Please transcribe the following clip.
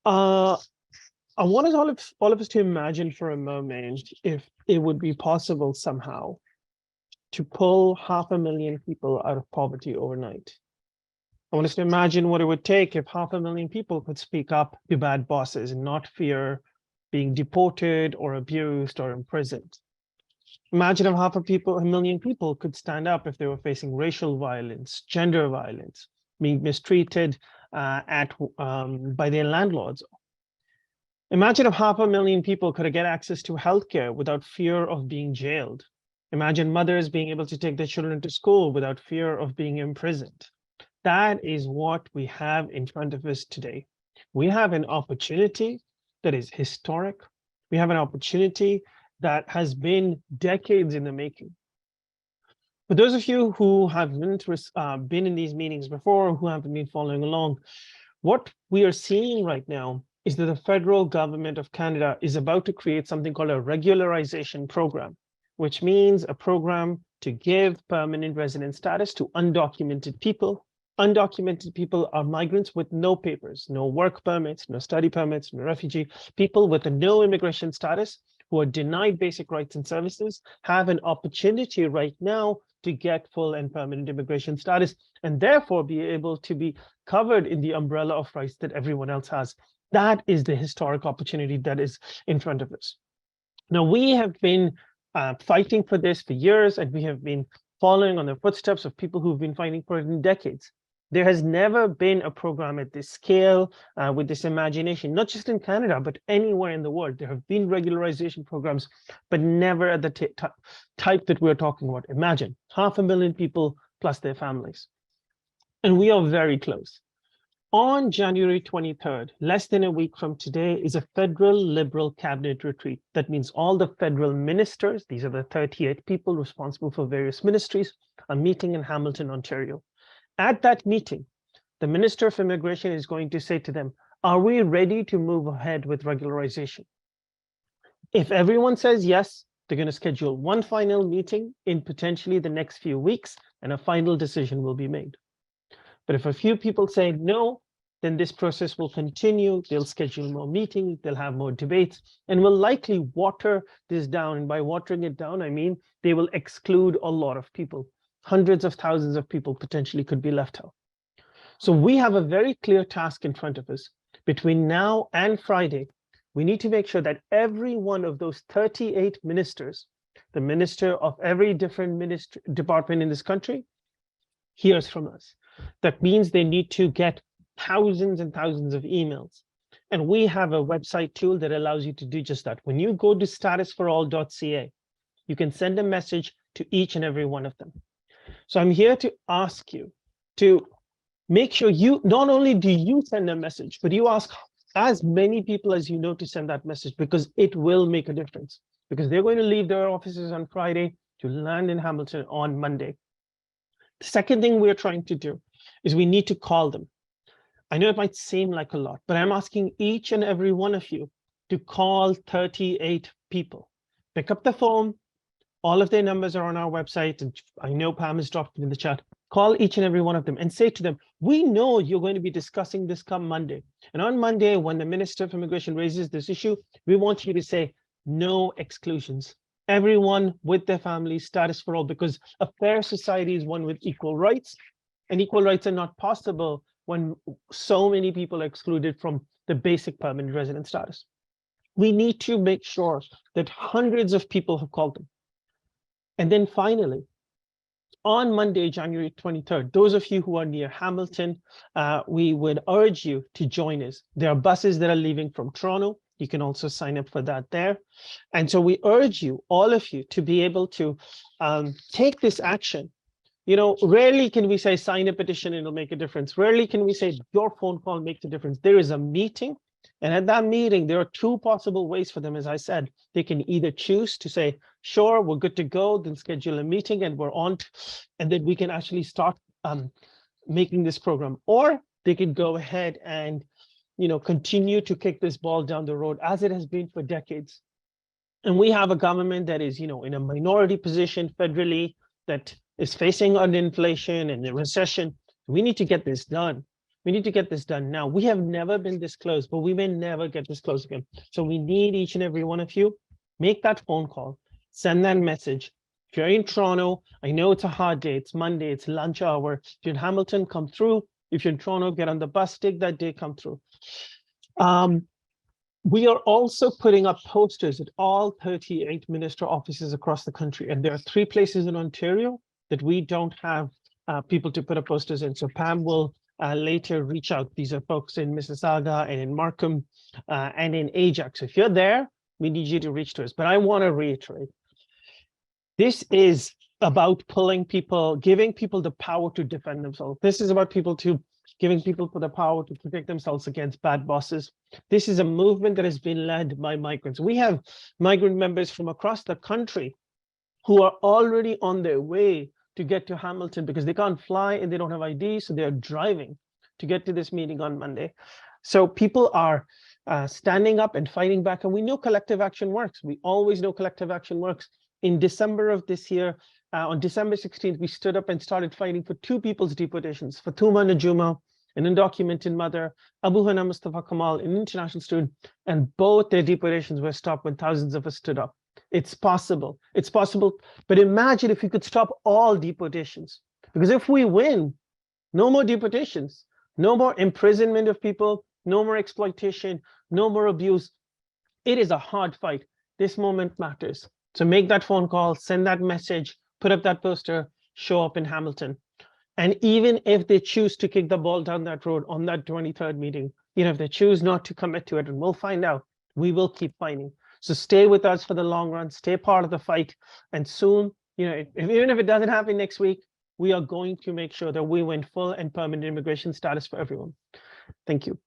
Uh, I wanted all of us to imagine for a moment if it would be possible somehow to pull 500,000 people out of poverty overnight. I want us to imagine what it would take if 500,000 people could speak up to bad bosses and not fear being deported or abused or imprisoned. Imagine if a million people could stand up if they were facing racial violence, gender violence, being mistreated by their landlords. Imagine if 500,000 people could get access to healthcare without fear of being jailed. Imagine mothers being able to take their children to school without fear of being imprisoned. That is what we have in front of us today. We have an opportunity that is historic. We have an opportunity that has been decades in the making. For those of you who have been in these meetings before, who haven't been following along, what we are seeing right now is that the federal government of Canada is about to create something called a regularization program, which means a program to give permanent resident status to undocumented people. Undocumented people are migrants with no papers, no work permits, no study permits, no refugee. People with no immigration status who are denied basic rights and services have an opportunity right now to get full and permanent immigration status and therefore be able to be covered in the umbrella of rights that everyone else has. That is the historic opportunity that is in front of us. Now, we have been fighting for this for years, and we have been following on the footsteps of people who've been fighting for it in decades. There has never been a program at this scale with this imagination, not just in Canada, but anywhere in the world. There have been regularization programs, but never at the type that we're talking about. Imagine 500,000 people plus their families. And we are very close. On January 23rd, less than a week from today, is a federal Liberal cabinet retreat. That means all the federal ministers, these are the 38 people responsible for various ministries, are meeting in Hamilton, Ontario. At that meeting, the Minister of Immigration is going to say to them, are we ready to move ahead with regularization? If everyone says yes, they're going to schedule one final meeting in potentially the next few weeks, and a final decision will be made. But if a few people say no, then this process will continue. They'll schedule more meetings, they'll have more debates, and will likely water this down. And by watering it down, I mean they will exclude a lot of people. Hundreds of thousands of people potentially could be left out. So we have a very clear task in front of us. Between now and Friday, we need to make sure that every one of those 38 ministers, the minister of every different department in this country, hears from us. That means they need to get thousands and thousands of emails. And we have a website tool that allows you to do just that. When you go to statusforall.ca, you can send a message to each and every one of them. So I'm here to ask you to make sure you, not only do you send a message, but you ask as many people as you know to send that message, because it will make a difference. Because they're going to leave their offices on Friday to land in Hamilton on Monday. The second thing we're trying to do is we need to call them. I know it might seem like a lot, but I'm asking each and every one of you to call 38 people. Pick up the phone. All of their numbers are on our website, and I know Pam has dropped it in the chat. Call each and every one of them and say to them, we know you're going to be discussing this come Monday. And on Monday, when the Minister of Immigration raises this issue, we want you to say no exclusions. Everyone with their family, status for all, because a fair society is one with equal rights, and equal rights are not possible when so many people are excluded from the basic permanent resident status. We need to make sure that hundreds of people have called them. And then finally, on Monday, January 23rd, those of you who are near Hamilton, we would urge you to join us. There are buses that are leaving from Toronto. You can also sign up for that there. And so we urge you, all of you, to be able to take this action. You know, rarely can we say sign a petition and it'll make a difference. Rarely can we say your phone call makes a difference. There is a meeting. And at that meeting, there are two possible ways for them. As I said, they can either choose to say, sure, we're good to go, then schedule a meeting and we're on, and then we can actually start making this program. Or they can go ahead and, you know, continue to kick this ball down the road as it has been for decades. And we have a government that is, you know, in a minority position federally, that is facing inflation and the recession. We need to get this done. We need to get this done now. We have never been this close, but we may never get this close again. So we need each and every one of you, make that phone call, send that message. If you're in Toronto, I know it's a hard day. It's Monday, it's lunch hour. If you're in Hamilton, come through. If you're in Toronto, get on the bus, take that day, come through. We are also putting up posters at all 38 minister offices across the country. And there are 3 places in Ontario that we don't have people to put up posters in. So Pam will later reach out. These are folks in Mississauga and in Markham and in Ajax. If you're there, we need you to reach to us. But I want to reiterate, this is about pulling people, giving people the power to defend themselves. This is about giving people the power to protect themselves against bad bosses. This is a movement that has been led by migrants. We have migrant members from across the country who are already on their way to get to Hamilton because they can't fly and they don't have ID, so they're driving to get to this meeting on Monday. So people are standing up and fighting back, and we know collective action works. We always know collective action works. In December of this year, on December 16th, we stood up and started fighting for 2 people's deportations, Fatuma Najuma, an undocumented mother, Abu Hana Mustafa Kamal, an international student, and both their deportations were stopped when thousands of us stood up. It's possible. It's possible. But imagine if we could stop all deportations. Because if we win, no more deportations, no more imprisonment of people, no more exploitation, no more abuse. It is a hard fight. This moment matters. So make that phone call, send that message, put up that poster, show up in Hamilton. And even if they choose to kick the ball down that road on that 23rd meeting, if they choose not to commit to it, and we'll find out, we will keep fighting. So stay with us for the long run, stay part of the fight. And soon, even if it doesn't happen next week, we are going to make sure that we win full and permanent immigration status for everyone. Thank you.